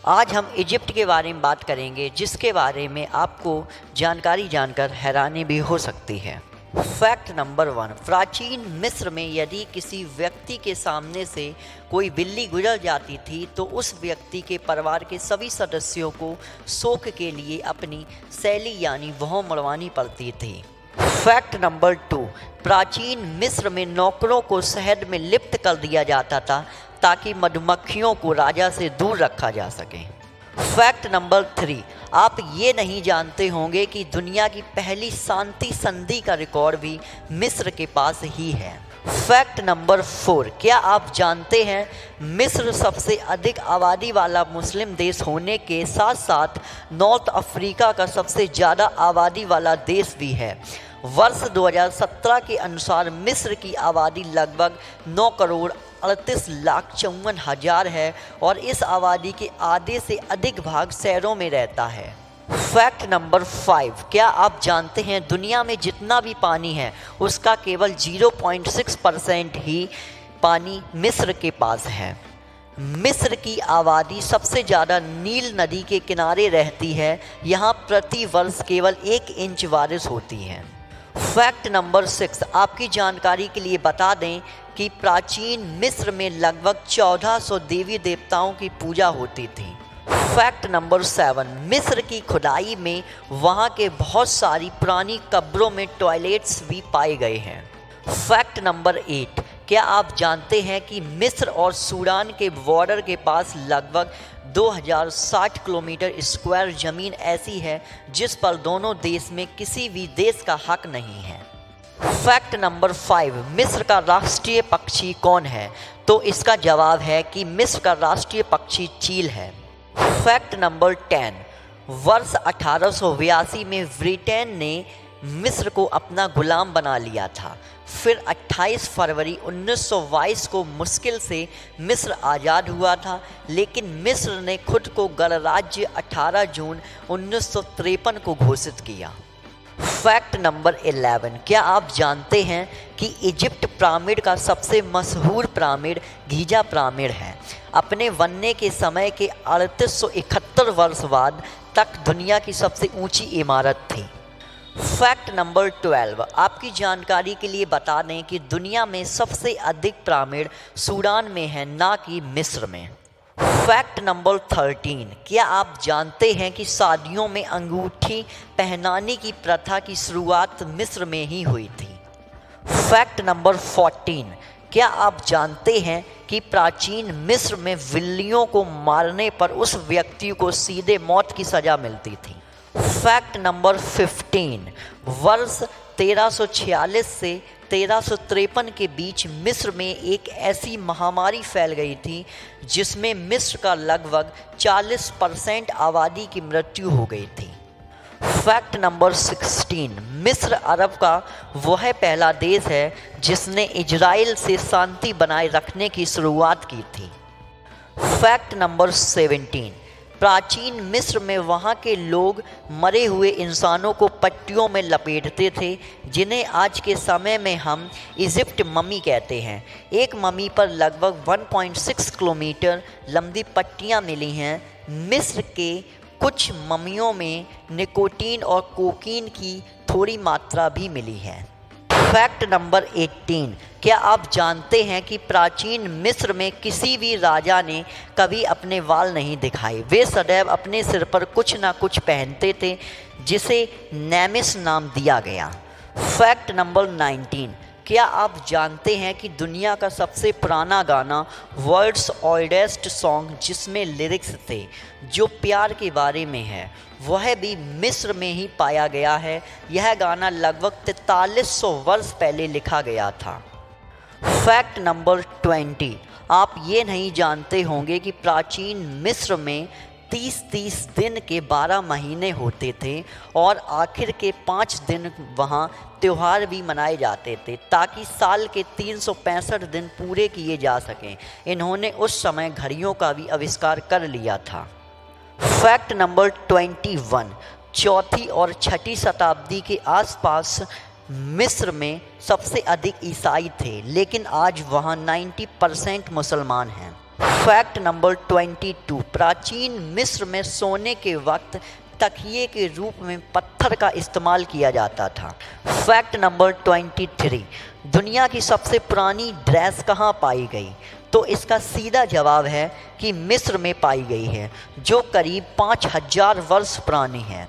आज हम इजिप्ट के बारे में बात करेंगे, जिसके बारे में आपको जानकारी जानकर हैरानी भी हो सकती है। फैक्ट नंबर 1, प्राचीन मिस्र में यदि किसी व्यक्ति के सामने से कोई बिल्ली गुजर जाती थी तो उस व्यक्ति के परिवार के सभी सदस्यों को शोक के लिए अपनी शैली यानी भौं मड़वानी पड़ती थी। फैक्ट नंबर 2, प्राचीन मिस्र में नौकरों को शहद में लिप्त कर दिया जाता था ताकि मधुमक्खियों को राजा से दूर रखा जा सके। फैक्ट नंबर 3, आप ये नहीं जानते होंगे कि दुनिया की पहली शांति संधि का रिकॉर्ड भी मिस्र के पास ही है। फैक्ट नंबर 4, क्या आप जानते हैं मिस्र सबसे अधिक आबादी वाला मुस्लिम देश होने के साथ साथ नॉर्थ अफ्रीका का सबसे ज़्यादा आबादी वाला देश भी है। वर्ष 2017 के अनुसार मिस्र की आबादी लगभग 9,38,54,000 है और इस आबादी के आधे से अधिक भाग शहरों में रहता है। फैक्ट नंबर 5, क्या आप जानते हैं दुनिया में जितना भी पानी है उसका केवल 0.6% ही पानी मिस्र के पास है। मिस्र की आबादी सबसे ज़्यादा नील नदी के किनारे रहती है। यहाँ प्रति वर्ष केवल 1 इंच बारिश होती है। फैक्ट नंबर 6, आपकी जानकारी के लिए बता दें कि प्राचीन मिस्र में लगभग 1400 देवी देवताओं की पूजा होती थी। फैक्ट नंबर 7, मिस्र की खुदाई में वहाँ के बहुत सारी पुरानी कब्रों में टॉयलेट्स भी पाए गए हैं। फैक्ट नंबर 8, क्या आप जानते हैं कि मिस्र और सूडान के बॉर्डर के पास लगभग 2060 किलोमीटर स्क्वायर ज़मीन ऐसी है जिस पर दोनों देश में किसी भी देश का हक नहीं है। फैक्ट नंबर 5, मिस्र का राष्ट्रीय पक्षी कौन है? तो इसका जवाब है कि मिस्र का राष्ट्रीय पक्षी चील है। फैक्ट नंबर 10, वर्ष 1882 में ब्रिटेन ने मिस्र को अपना गुलाम बना लिया था। फिर 28 फरवरी 1922 को मुश्किल से मिस्र आज़ाद हुआ था, लेकिन मिस्र ने खुद को गणराज्य 18 जून 1953 को घोषित किया। फैक्ट नंबर 11, क्या आप जानते हैं कि इजिप्ट पिरामिड का सबसे मशहूर पिरामिड गीज़ा पिरामिड है। अपने बनने के समय के 3871 वर्ष बाद तक दुनिया की सबसे ऊंची इमारत थी। फैक्ट नंबर 12, आपकी जानकारी के लिए बता दें कि दुनिया में सबसे अधिक पिरामिड सूडान में है, ना कि मिस्र में। फैक्ट नंबर 13, क्या आप जानते हैं कि शादियों में अंगूठी पहनाने की प्रथा की शुरुआत मिस्र में ही हुई थी। फैक्ट नंबर 14, क्या आप जानते हैं कि प्राचीन मिस्र में बिल्लियों को मारने पर उस व्यक्ति को सीधे मौत की सज़ा मिलती थी। फैक्ट नंबर 15, वर्ष 1346 से 1353 के बीच मिस्र में एक ऐसी महामारी फैल गई थी जिसमें मिस्र का लगभग 40% आबादी की मृत्यु हो गई थी। फैक्ट नंबर 16, मिस्र अरब का वह पहला देश है जिसने इजराइल से शांति बनाए रखने की शुरुआत की थी। फैक्ट नंबर 17, प्राचीन मिस्र में वहाँ के लोग मरे हुए इंसानों को पट्टियों में लपेटते थे, जिन्हें आज के समय में हम इजिप्ट मम्मी कहते हैं। एक मम्मी पर लगभग 1.6 किलोमीटर लंबी पट्टियाँ मिली हैं। मिस्र के कुछ मम्मियों में निकोटीन और कोकीन की थोड़ी मात्रा भी मिली है। फैक्ट नंबर 18, क्या आप जानते हैं कि प्राचीन मिस्र में किसी भी राजा ने कभी अपने बाल नहीं दिखाए। वे सदैव अपने सिर पर कुछ ना कुछ पहनते थे, जिसे नेमिस नाम दिया गया। फैक्ट नंबर 19, क्या आप जानते हैं कि दुनिया का सबसे पुराना गाना वर्ल्ड्स ओल्डेस्ट सॉन्ग जिसमें लिरिक्स थे जो प्यार के बारे में है, वह भी मिस्र में ही पाया गया है। यह गाना लगभग 4300 वर्ष पहले लिखा गया था। फैक्ट नंबर 20, आप ये नहीं जानते होंगे कि प्राचीन मिस्र में 30-30 दिन के 12 महीने होते थे और आखिर के 5 दिन वहाँ त्यौहार भी मनाए जाते थे ताकि साल के 365 दिन पूरे किए जा सकें। इन्होंने उस समय घड़ियों का भी आविष्कार कर लिया था। फैक्ट नंबर 21, चौथी और छठी शताब्दी के आसपास मिस्र में सबसे अधिक ईसाई थे, लेकिन आज वहाँ 90% मुसलमान हैं। फैक्ट नंबर 22, प्राचीन मिस्र में सोने के वक्त तकिए के रूप में पत्थर का इस्तेमाल किया जाता था। फैक्ट नंबर 23, दुनिया की सबसे पुरानी ड्रेस कहाँ पाई गई? तो इसका सीधा जवाब है कि मिस्र में पाई गई है, जो करीब 5000 वर्ष पुरानी है।